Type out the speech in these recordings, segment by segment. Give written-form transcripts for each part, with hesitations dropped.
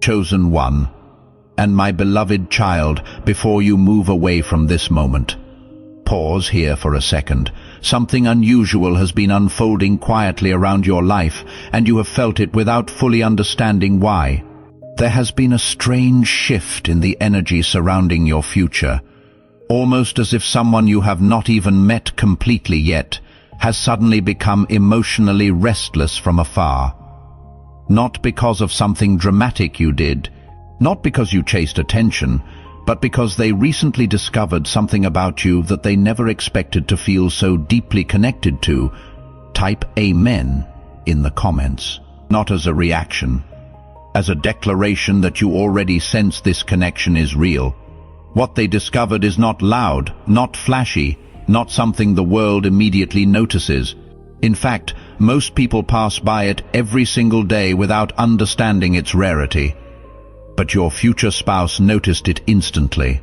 chosen one, and my beloved child, before you move away from this moment, pause here for a second. Something unusual has been unfolding quietly around your life, and you have felt it without fully understanding why. There has been a strange shift in the energy surrounding your future, almost as if someone you have not even met completely yet has suddenly become emotionally restless from afar. Not because of something dramatic you did, not because you chased attention, but because they recently discovered something about you that they never expected to feel so deeply connected to. Type Amen in the comments, not as a reaction, as a declaration that you already sense this connection is real. What they discovered is not loud, not flashy, not something the world immediately notices. In fact, most people pass by it every single day without understanding its rarity. But your future spouse noticed it instantly,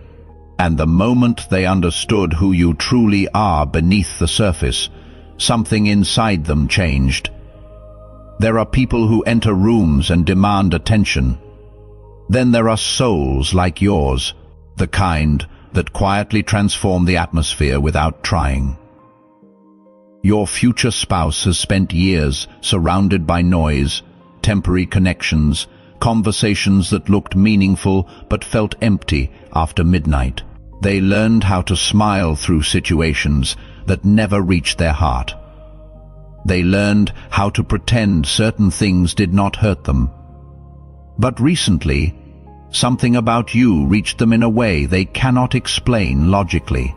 and the moment they understood who you truly are beneath the surface, something inside them changed. There are people who enter rooms and demand attention. Then there are souls like yours, the kind that quietly transform the atmosphere without trying. Your future spouse has spent years surrounded by noise, temporary connections, conversations that looked meaningful but felt empty after midnight. They learned how to smile through situations that never reached their heart. They learned how to pretend certain things did not hurt them. But recently, something about you reached them in a way they cannot explain logically.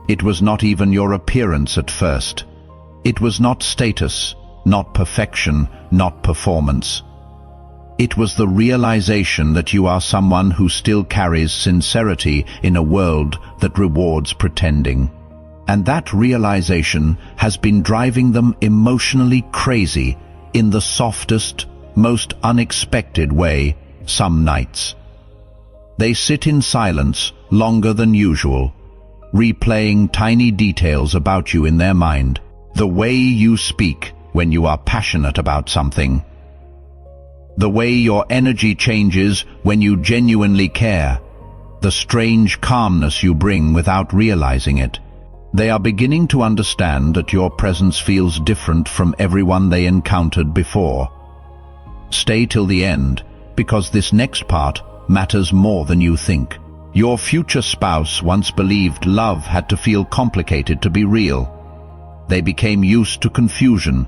It was not even your appearance at first. It was not status, not perfection, not performance. It was the realization that you are someone who still carries sincerity in a world that rewards pretending. And that realization has been driving them emotionally crazy in the softest, most unexpected way some nights. They sit in silence longer than usual, replaying tiny details about you in their mind. The way you speak when you are passionate about something. The way your energy changes when you genuinely care. The strange calmness you bring without realizing it. They are beginning to understand that your presence feels different from everyone they encountered before. Stay till the end, because this next part matters more than you think. Your future spouse once believed love had to feel complicated to be real. They became used to confusion,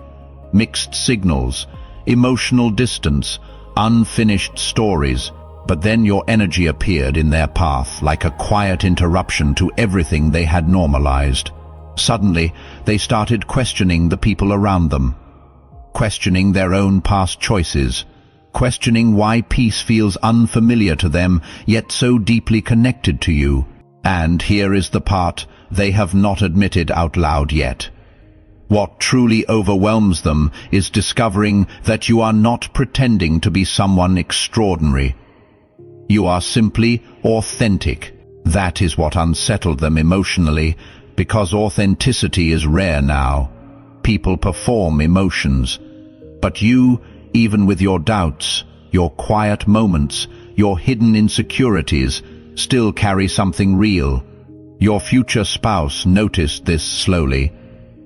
mixed signals, emotional distance, unfinished stories. But then your energy appeared in their path like a quiet interruption to everything they had normalized. Suddenly, they started questioning the people around them, questioning their own past choices, questioning why peace feels unfamiliar to them, yet so deeply connected to you. And here is the part they have not admitted out loud yet. What truly overwhelms them is discovering that you are not pretending to be someone extraordinary. You are simply authentic. That is what unsettled them emotionally, because authenticity is rare now. People perform emotions. But you, even with your doubts, your quiet moments, your hidden insecurities, still carry something real. Your future spouse noticed this slowly.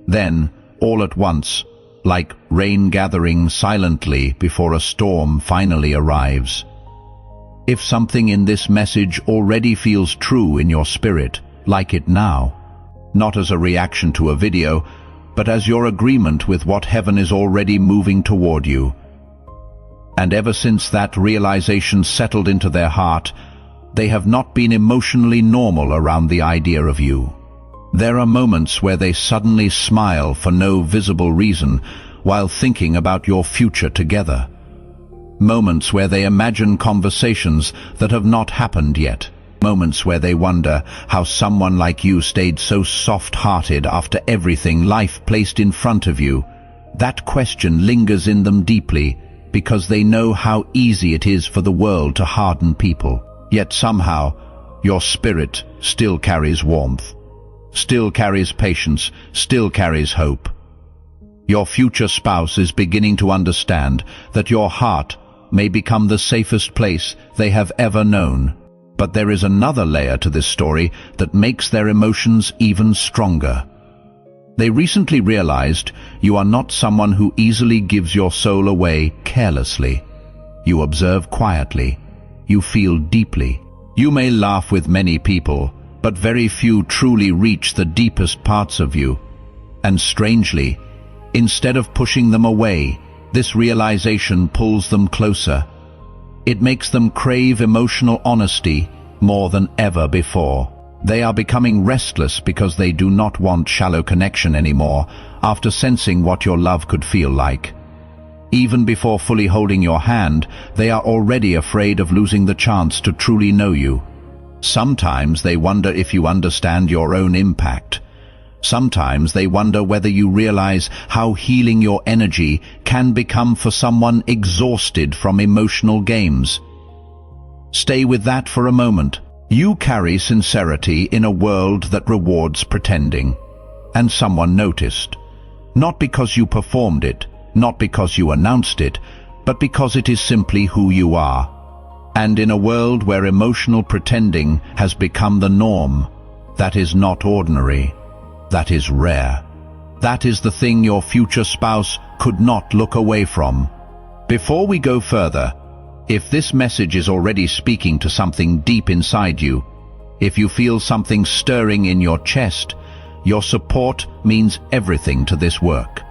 Then, all at once, like rain gathering silently before a storm finally arrives. If something in this message already feels true in your spirit, like it now, not as a reaction to a video, but as your agreement with what heaven is already moving toward you. And ever since that realization settled into their heart, they have not been emotionally normal around the idea of you. There are moments where they suddenly smile for no visible reason while thinking about your future together. Moments where they imagine conversations that have not happened yet. Moments where they wonder how someone like you stayed so soft-hearted after everything life placed in front of you. That question lingers in them deeply because they know how easy it is for the world to harden people. Yet somehow, your spirit still carries warmth, still carries patience, still carries hope. Your future spouse is beginning to understand that your heart may become the safest place they have ever known. But there is another layer to this story that makes their emotions even stronger. They recently realized you are not someone who easily gives your soul away carelessly. You observe quietly. You feel deeply. You may laugh with many people, but very few truly reach the deepest parts of you. And strangely, instead of pushing them away, this realization pulls them closer. It makes them crave emotional honesty more than ever before. They are becoming restless because they do not want shallow connection anymore after sensing what your love could feel like. Even before fully holding your hand, they are already afraid of losing the chance to truly know you. Sometimes they wonder if you understand your own impact. Sometimes they wonder whether you realize how healing your energy can become for someone exhausted from emotional games. Stay with that for a moment. You carry sincerity in a world that rewards pretending. And someone noticed. Not because you performed it, not because you announced it, but because it is simply who you are. And in a world where emotional pretending has become the norm, that is not ordinary. That is rare. That is the thing your future spouse could not look away from. Before we go further, if this message is already speaking to something deep inside you, if you feel something stirring in your chest, your support means everything to this work.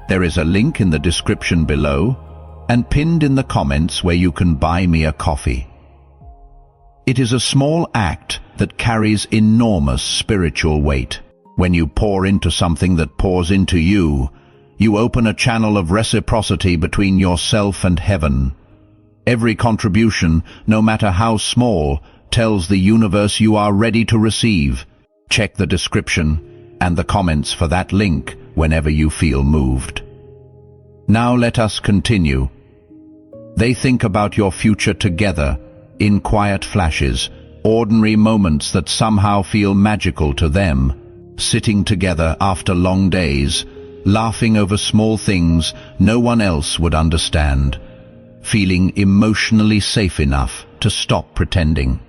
There is a link in the description below and pinned in the comments where you can buy me a coffee. It is a small act that carries enormous spiritual weight. When you pour into something that pours into you, you open a channel of reciprocity between yourself and heaven. Every contribution, no matter how small, tells the universe you are ready to receive. Check the description and the comments for that link whenever you feel moved. Now let us continue. They think about your future together, in quiet flashes, ordinary moments that somehow feel magical to them, sitting together after long days, laughing over small things no one else would understand, feeling emotionally safe enough to stop pretending.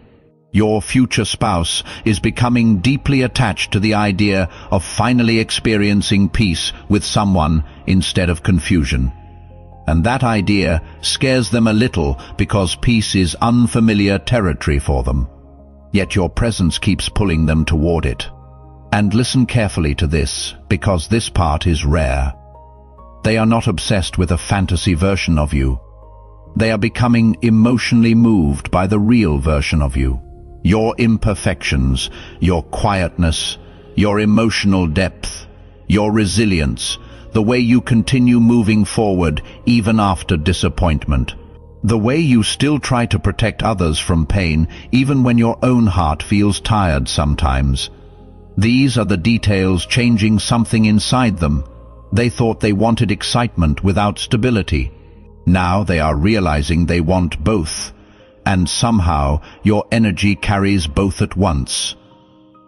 Your future spouse is becoming deeply attached to the idea of finally experiencing peace with someone instead of confusion. And that idea scares them a little because peace is unfamiliar territory for them. Yet your presence keeps pulling them toward it. And listen carefully to this, because this part is rare. They are not obsessed with a fantasy version of you. They are becoming emotionally moved by the real version of you. Your imperfections, your quietness, your emotional depth, your resilience, the way you continue moving forward even after disappointment. The way you still try to protect others from pain even when your own heart feels tired sometimes. These are the details changing something inside them. They thought they wanted excitement without stability. Now they are realizing they want both, and somehow your energy carries both at once.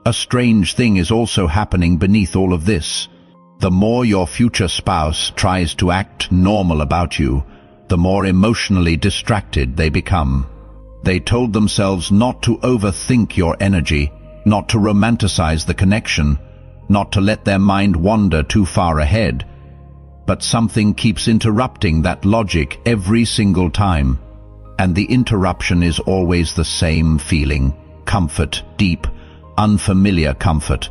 A strange thing is also happening beneath all of this. The more your future spouse tries to act normal about you, the more emotionally distracted they become. They told themselves not to overthink your energy, not to romanticize the connection, not to let their mind wander too far ahead. But something keeps interrupting that logic every single time. And the interruption is always the same feeling: comfort, deep, unfamiliar comfort.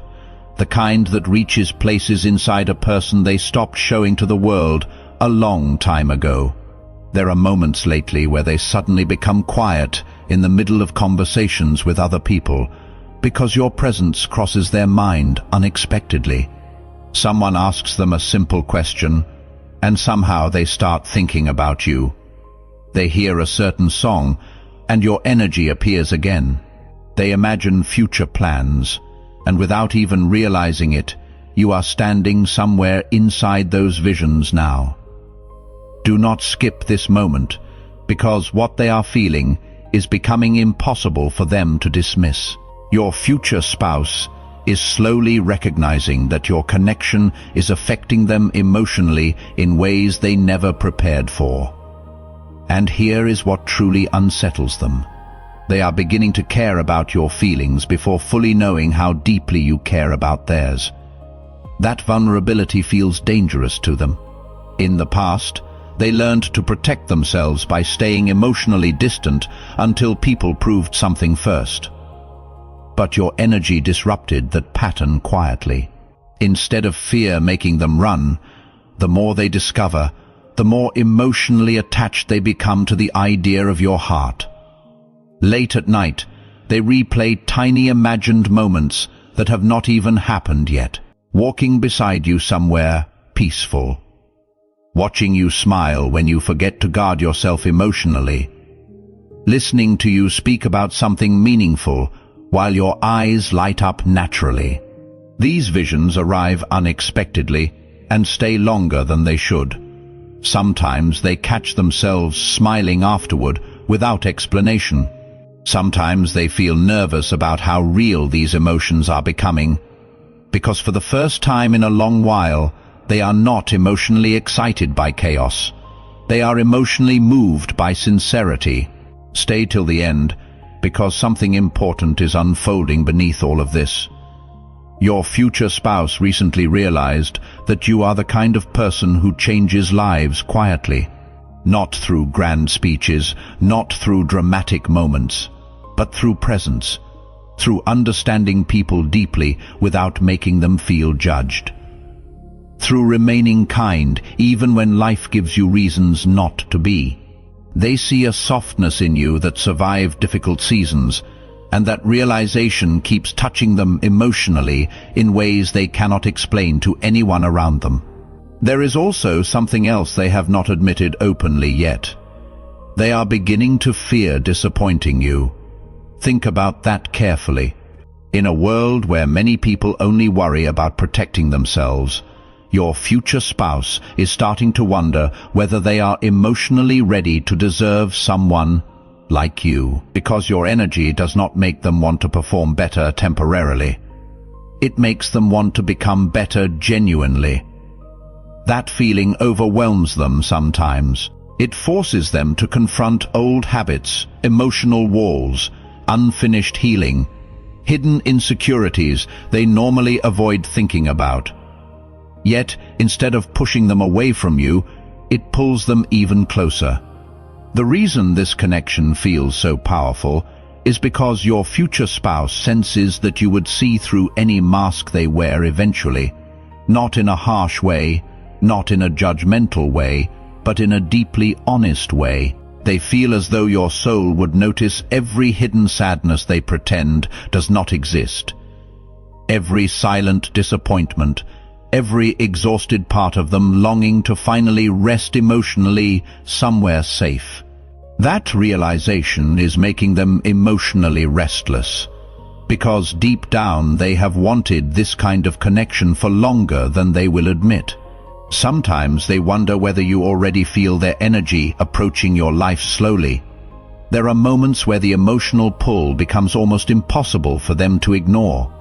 The kind that reaches places inside a person they stopped showing to the world a long time ago. There are moments lately where they suddenly become quiet in the middle of conversations with other people, because your presence crosses their mind unexpectedly. Someone asks them a simple question, and somehow they start thinking about you. They hear a certain song, and your energy appears again. They imagine future plans, and without even realizing it, you are standing somewhere inside those visions now. Do not skip this moment, because what they are feeling is becoming impossible for them to dismiss. Your future spouse is slowly recognizing that your connection is affecting them emotionally in ways they never prepared for. And here is what truly unsettles them. They are beginning to care about your feelings before fully knowing how deeply you care about theirs. That vulnerability feels dangerous to them. In the past, they learned to protect themselves by staying emotionally distant until people proved something first. But your energy disrupted that pattern quietly. Instead of fear making them run, the more they discover, the more emotionally attached they become to the idea of your heart. Late at night, they replay tiny imagined moments that have not even happened yet, walking beside you somewhere peaceful, watching you smile when you forget to guard yourself emotionally, listening to you speak about something meaningful while your eyes light up naturally. These visions arrive unexpectedly and stay longer than they should. Sometimes they catch themselves smiling afterward without explanation. Sometimes they feel nervous about how real these emotions are becoming, because for the first time in a long while, they are not emotionally excited by chaos. They are emotionally moved by sincerity. Stay till the end, because something important is unfolding beneath all of this. Your future spouse recently realized that you are the kind of person who changes lives quietly. Not through grand speeches, not through dramatic moments, but through presence, through understanding people deeply without making them feel judged. Through remaining kind even when life gives you reasons not to be. They see a softness in you that survived difficult seasons, and that realization keeps touching them emotionally in ways they cannot explain to anyone around them. There is also something else they have not admitted openly yet. They are beginning to fear disappointing you. Think about that carefully. In a world where many people only worry about protecting themselves, your future spouse is starting to wonder whether they are emotionally ready to deserve someone like you, because your energy does not make them want to perform better temporarily. It makes them want to become better genuinely. That feeling overwhelms them sometimes. It forces them to confront old habits, emotional walls, unfinished healing, hidden insecurities they normally avoid thinking about. Yet, instead of pushing them away from you, it pulls them even closer. The reason this connection feels so powerful is because your future spouse senses that you would see through any mask they wear eventually, not in a harsh way, not in a judgmental way, but in a deeply honest way. They feel as though your soul would notice every hidden sadness they pretend does not exist, every silent disappointment, every exhausted part of them longing to finally rest emotionally somewhere safe. That realization is making them emotionally restless, because deep down they have wanted this kind of connection for longer than they will admit. Sometimes they wonder whether you already feel their energy approaching your life slowly. There are moments where the emotional pull becomes almost impossible for them to ignore.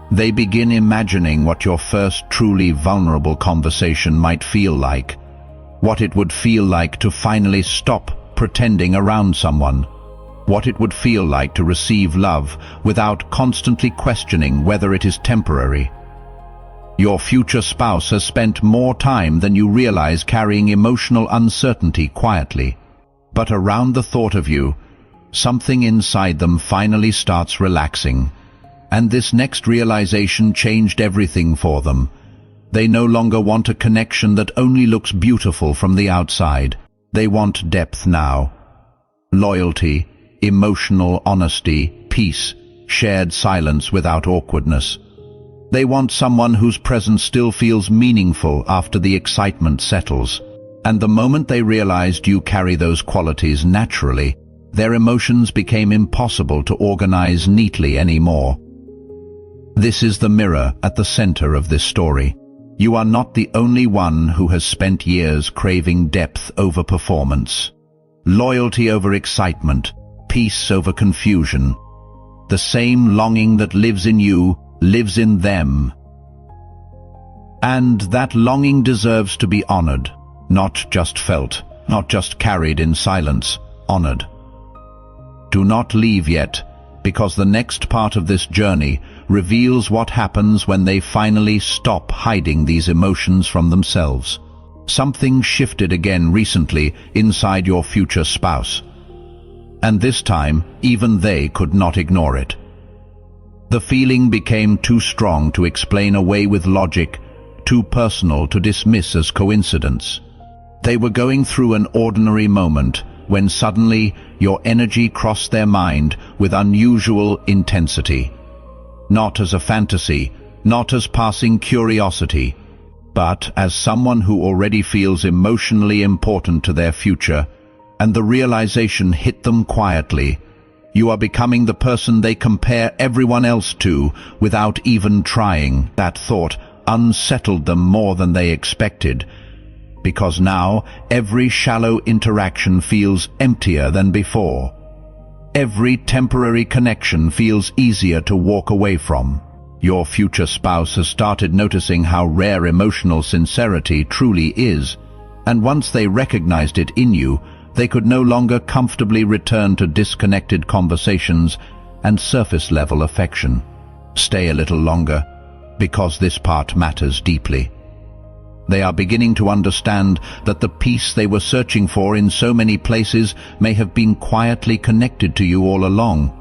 They begin imagining what your first truly vulnerable conversation might feel like, what it would feel like to finally stop pretending around someone, what it would feel like to receive love without constantly questioning whether it is temporary. Your future spouse has spent more time than you realize carrying emotional uncertainty quietly, but around the thought of you, something inside them finally starts relaxing. And this next realization changed everything for them. They no longer want a connection that only looks beautiful from the outside. They want depth now. Loyalty, emotional honesty, peace, shared silence without awkwardness. They want someone whose presence still feels meaningful after the excitement settles. And the moment they realized you carry those qualities naturally, their emotions became impossible to organize neatly anymore. This is the mirror at the center of this story. You are not the only one who has spent years craving depth over performance, loyalty over excitement, peace over confusion. The same longing that lives in you lives in them. And that longing deserves to be honored, not just felt. not just carried in silence, honored. Do not leave yet, because the next part of this journey reveals what happens when they finally stop hiding these emotions from themselves. Something shifted again recently inside your future spouse, and this time even they could not ignore it. The feeling became too strong to explain away with logic, too personal to dismiss as coincidence. They were going through an ordinary moment when suddenly your energy crossed their mind with unusual intensity. Not as a fantasy, not as passing curiosity, but as someone who already feels emotionally important to their future, and the realization hit them quietly. You are becoming the person they compare everyone else to without even trying. That thought unsettled them more than they expected, because now every shallow interaction feels emptier than before. Every temporary connection feels easier to walk away from. Your future spouse has started noticing how rare emotional sincerity truly is, and once they recognized it in you, they could no longer comfortably return to disconnected conversations and surface-level affection. Stay a little longer, because this part matters deeply. They are beginning to understand that the peace they were searching for in so many places may have been quietly connected to you all along.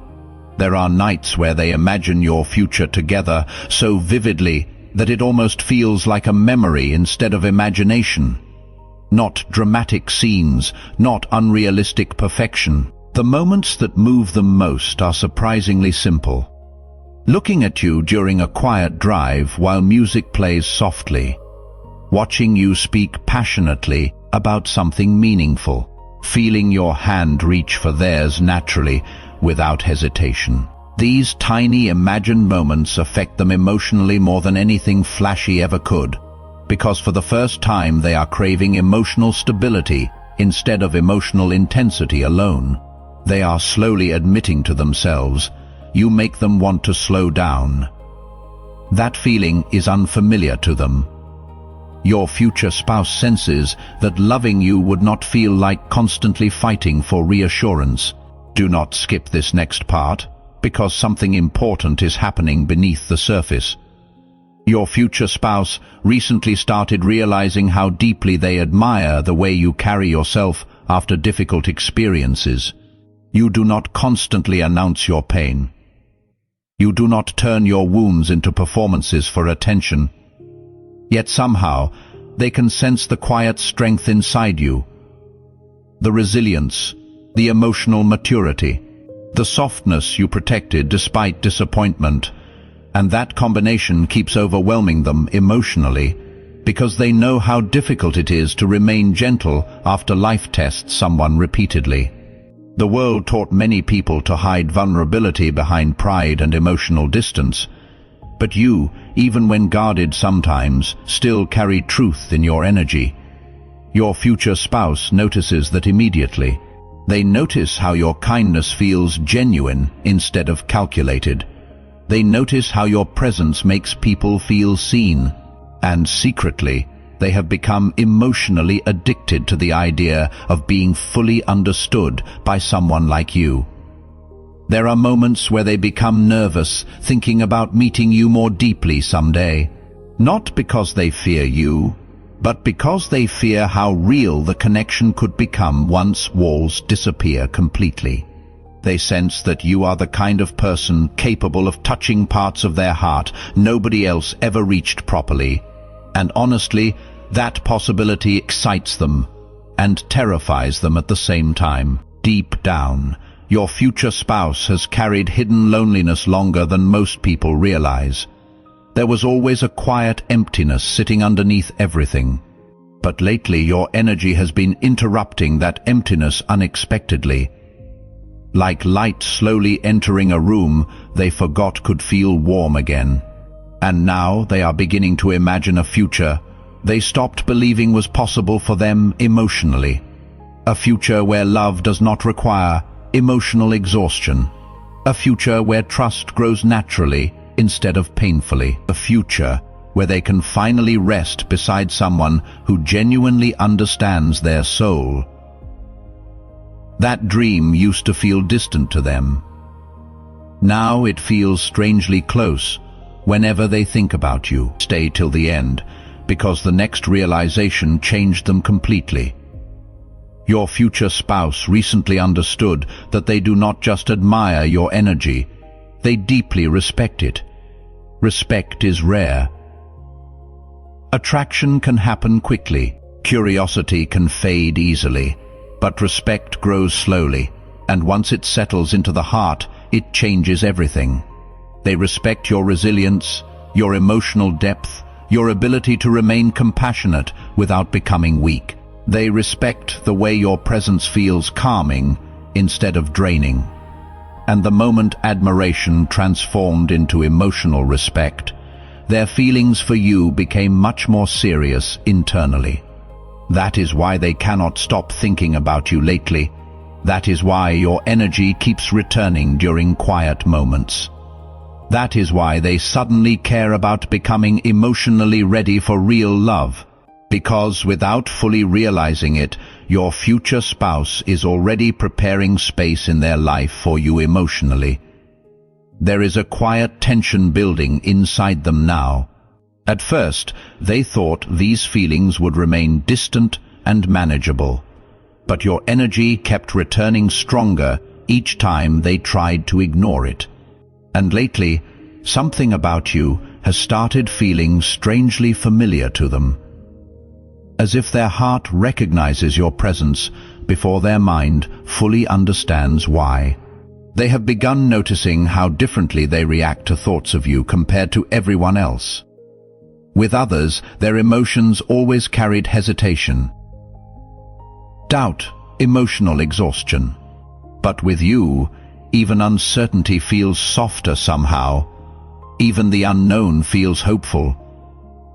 There are nights where they imagine your future together so vividly that it almost feels like a memory instead of imagination. Not dramatic scenes, not unrealistic perfection. The moments that move them most are surprisingly simple. Looking at you during a quiet drive while music plays softly. Watching you speak passionately about something meaningful. Feeling your hand reach for theirs naturally, without hesitation. These tiny imagined moments affect them emotionally more than anything flashy ever could, because for the first time they are craving emotional stability instead of emotional intensity alone. They are slowly admitting to themselves, you make them want to slow down. That feeling is unfamiliar to them. Your future spouse senses that loving you would not feel like constantly fighting for reassurance. Do not skip this next part, because something important is happening beneath the surface. Your future spouse recently started realizing how deeply they admire the way you carry yourself after difficult experiences. You do not constantly announce your pain. You do not turn your wounds into performances for attention. Yet somehow, they can sense the quiet strength inside you. The resilience, the emotional maturity, the softness you protected despite disappointment, and that combination keeps overwhelming them emotionally because they know how difficult it is to remain gentle after life tests someone repeatedly. The world taught many people to hide vulnerability behind pride and emotional distance, but you, even when guarded sometimes, still carry truth in your energy. Your future spouse notices that immediately. They notice how your kindness feels genuine instead of calculated. They notice how your presence makes people feel seen. And secretly, they have become emotionally addicted to the idea of being fully understood by someone like you. There are moments where they become nervous, thinking about meeting you more deeply someday. Not because they fear you, but because they fear how real the connection could become once walls disappear completely. They sense that you are the kind of person capable of touching parts of their heart nobody else ever reached properly. And honestly, that possibility excites them and terrifies them at the same time. Deep down, your future spouse has carried hidden loneliness longer than most people realize. There was always a quiet emptiness sitting underneath everything. But lately your energy has been interrupting that emptiness unexpectedly. Like light slowly entering a room they forgot could feel warm again. And now they are beginning to imagine a future they stopped believing was possible for them emotionally. A future where love does not require emotional exhaustion. A future where trust grows naturally instead of painfully. A future where they can finally rest beside someone who genuinely understands their soul That dream used to feel distant to them. Now it feels strangely close whenever they think about you. Stay till the end, because the next realization changed them completely. Your future spouse recently understood that they do not just admire your energy, they deeply respect it. Respect is rare. Attraction can happen quickly, curiosity can fade easily, but respect grows slowly, and once it settles into the heart, it changes everything. They respect your resilience, your emotional depth, your ability to remain compassionate without becoming weak. They respect the way your presence feels calming instead of draining. And the moment admiration transformed into emotional respect, their feelings for you became much more serious internally. That is why they cannot stop thinking about you lately. That is why your energy keeps returning during quiet moments. That is why they suddenly care about becoming emotionally ready for real love. Because without fully realizing it, your future spouse is already preparing space in their life for you emotionally. There is a quiet tension building inside them now. At first, they thought these feelings would remain distant and manageable. But your energy kept returning stronger each time they tried to ignore it. And lately, something about you has started feeling strangely familiar to them. As if their heart recognizes your presence before their mind fully understands why. They have begun noticing how differently they react to thoughts of you compared to everyone else. With others, their emotions always carried hesitation, doubt, emotional exhaustion. But with you, even uncertainty feels softer somehow. Even the unknown feels hopeful.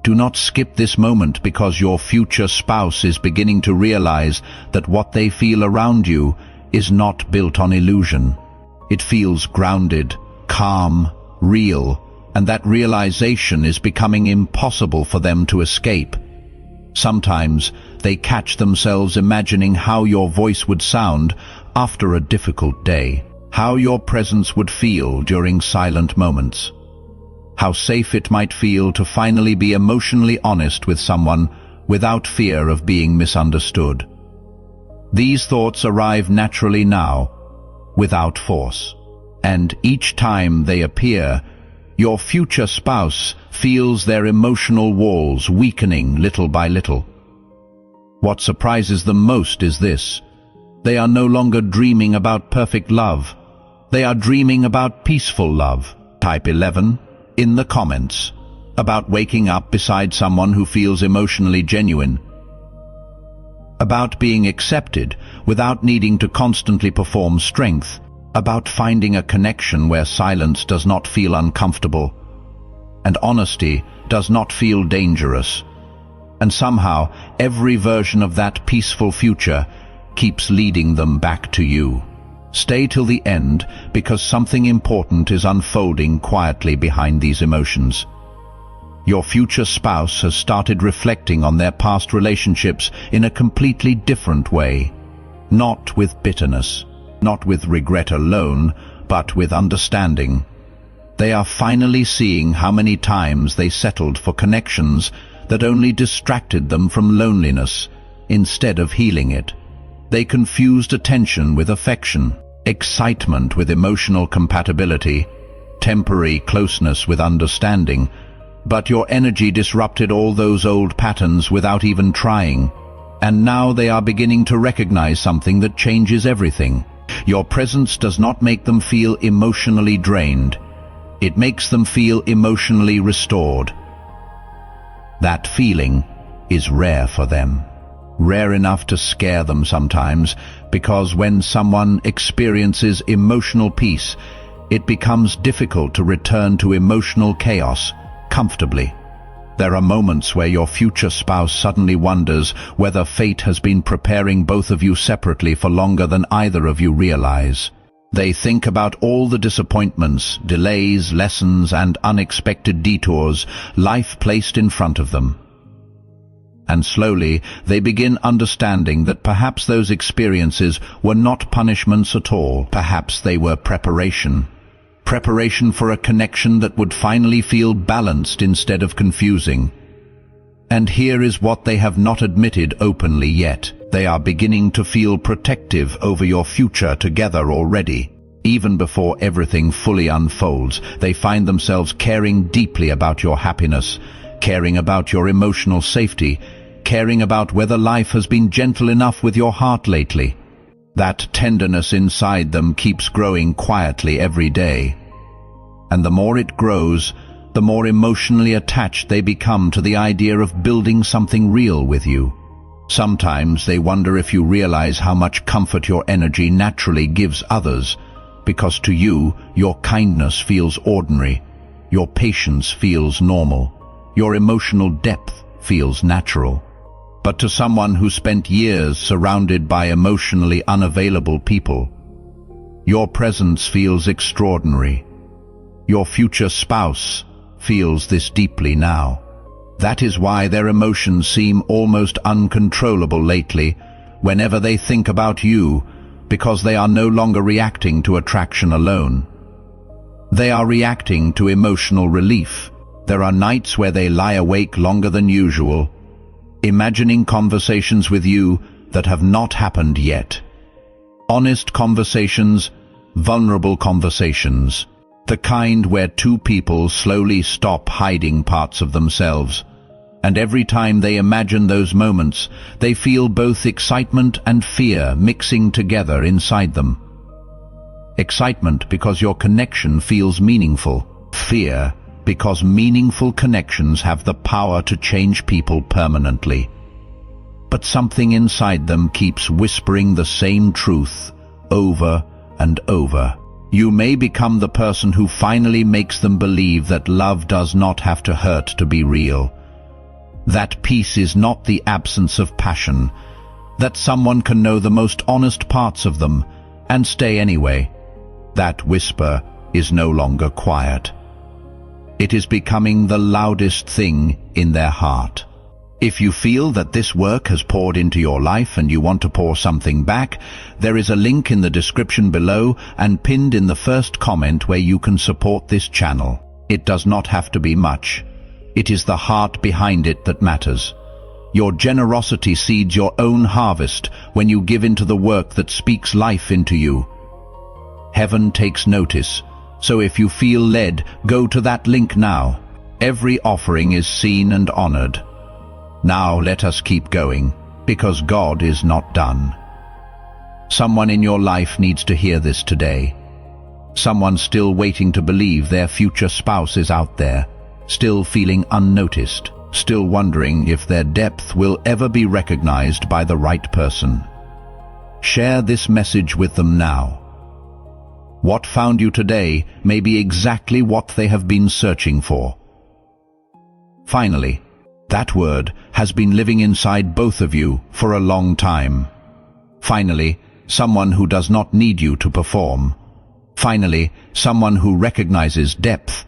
Do not skip this moment, because your future spouse is beginning to realize that what they feel around you is not built on illusion. It feels grounded, calm, real, and that realization is becoming impossible for them to escape. Sometimes they catch themselves imagining how your voice would sound after a difficult day, how your presence would feel during silent moments, how safe it might feel to finally be emotionally honest with someone without fear of being misunderstood. These thoughts arrive naturally now, without force, and each time they appear, your future spouse feels their emotional walls weakening little by little. What surprises them most is this: they are no longer dreaming about perfect love. They are dreaming about peaceful love. Type 11 in the comments about waking up beside someone who feels emotionally genuine. About being accepted without needing to constantly perform strength. About finding a connection where silence does not feel uncomfortable and honesty does not feel dangerous. And somehow, every version of that peaceful future keeps leading them back to you. Stay till the end, because something important is unfolding quietly behind these emotions. Your future spouse has started reflecting on their past relationships in a completely different way. Not with bitterness, not with regret alone, but with understanding. They are finally seeing how many times they settled for connections that only distracted them from loneliness instead of healing it. They confused attention with affection, excitement with emotional compatibility, temporary closeness with understanding. But your energy disrupted all those old patterns without even trying. And now they are beginning to recognize something that changes everything. Your presence does not make them feel emotionally drained. It makes them feel emotionally restored. That feeling is rare for them. Rare enough to scare them sometimes, because when someone experiences emotional peace, it becomes difficult to return to emotional chaos comfortably. There are moments where your future spouse suddenly wonders whether fate has been preparing both of you separately for longer than either of you realize. They think about all the disappointments, delays, lessons, and unexpected detours life placed in front of them. And slowly, they begin understanding that perhaps those experiences were not punishments at all. Perhaps they were preparation. Preparation for a connection that would finally feel balanced instead of confusing. And here is what they have not admitted openly yet. They are beginning to feel protective over your future together already. Even before everything fully unfolds, they find themselves caring deeply about your happiness, caring about your emotional safety, caring about whether life has been gentle enough with your heart lately. That tenderness inside them keeps growing quietly every day. And the more it grows, the more emotionally attached they become to the idea of building something real with you. Sometimes they wonder if you realize how much comfort your energy naturally gives others, because to you, your kindness feels ordinary, your patience feels normal, your emotional depth feels natural. But to someone who spent years surrounded by emotionally unavailable people, your presence feels extraordinary. Your future spouse feels this deeply now. That is why their emotions seem almost uncontrollable lately whenever they think about you, because they are no longer reacting to attraction alone. They are reacting to emotional relief. There are nights where they lie awake longer than usual, imagining conversations with you that have not happened yet. Honest conversations, vulnerable conversations, the kind where two people slowly stop hiding parts of themselves. And every time they imagine those moments, they feel both excitement and fear mixing together inside them. Excitement because your connection feels meaningful. Fear because meaningful connections have the power to change people permanently. But something inside them keeps whispering the same truth over and over. You may become the person who finally makes them believe that love does not have to hurt to be real. That peace is not the absence of passion, that someone can know the most honest parts of them and stay anyway. That whisper is no longer quiet. It is becoming the loudest thing in their heart. If you feel that this work has poured into your life and you want to pour something back, there is a link in the description below and pinned in the first comment where you can support this channel. It does not have to be much. It is the heart behind it that matters. Your generosity seeds your own harvest when you give into the work that speaks life into you. Heaven takes notice, so if you feel led, go to that link now. Every offering is seen and honored. Now let us keep going, because God is not done. Someone in your life needs to hear this today. Someone still waiting to believe their future spouse is out there, still feeling unnoticed, still wondering if their depth will ever be recognized by the right person. Share this message with them now. What found you today may be exactly what they have been searching for. Finally, that word has been living inside both of you for a long time. Finally, someone who does not need you to perform. Finally, someone who recognizes depth.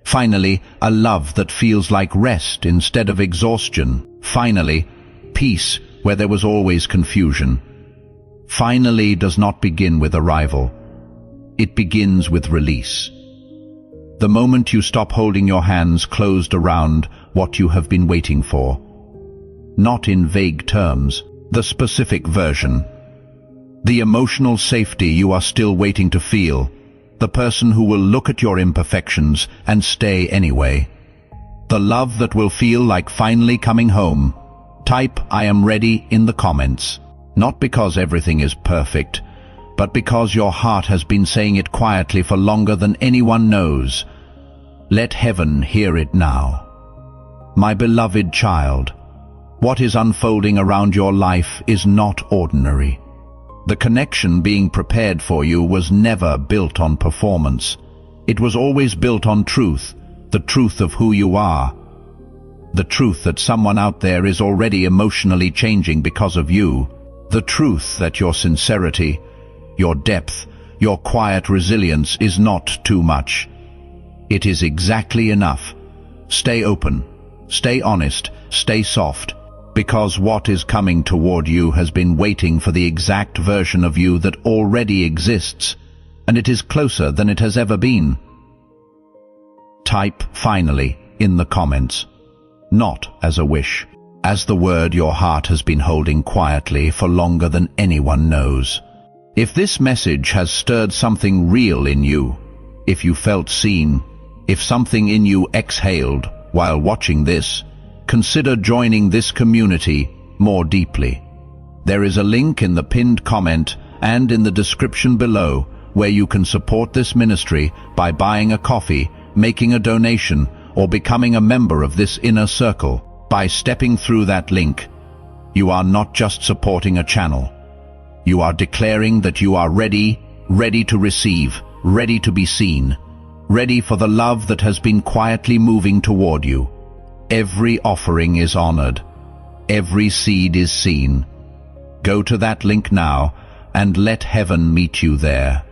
Finally, a love that feels like rest instead of exhaustion. Finally, peace where there was always confusion. Finally does not begin with arrival. It begins with release. The moment you stop holding your hands closed around what you have been waiting for. Not in vague terms, the specific version. The emotional safety you are still waiting to feel. The person who will look at your imperfections and stay anyway. The love that will feel like finally coming home. Type "I am ready" in the comments. Not because everything is perfect, but because your heart has been saying it quietly for longer than anyone knows. Let heaven hear it now. My beloved child, what is unfolding around your life is not ordinary. The connection being prepared for you was never built on performance. It was always built on truth, the truth of who you are. The truth that someone out there is already emotionally changing because of you. The truth that your sincerity, your depth, your quiet resilience is not too much. It is exactly enough. Stay open, stay honest, stay soft, because what is coming toward you has been waiting for the exact version of you that already exists, and it is closer than it has ever been. Type "finally" in the comments, not as a wish, as the word your heart has been holding quietly for longer than anyone knows. If this message has stirred something real in you, if you felt seen, if something in you exhaled while watching this, consider joining this community more deeply. There is a link in the pinned comment and in the description below where you can support this ministry by buying a coffee, making a donation, or becoming a member of this inner circle. By stepping through that link, you are not just supporting a channel. You are declaring that you are ready to receive, ready to be seen, ready for the love that has been quietly moving toward you. Every offering is honored. Every seed is seen. Go to that link now and let heaven meet you there.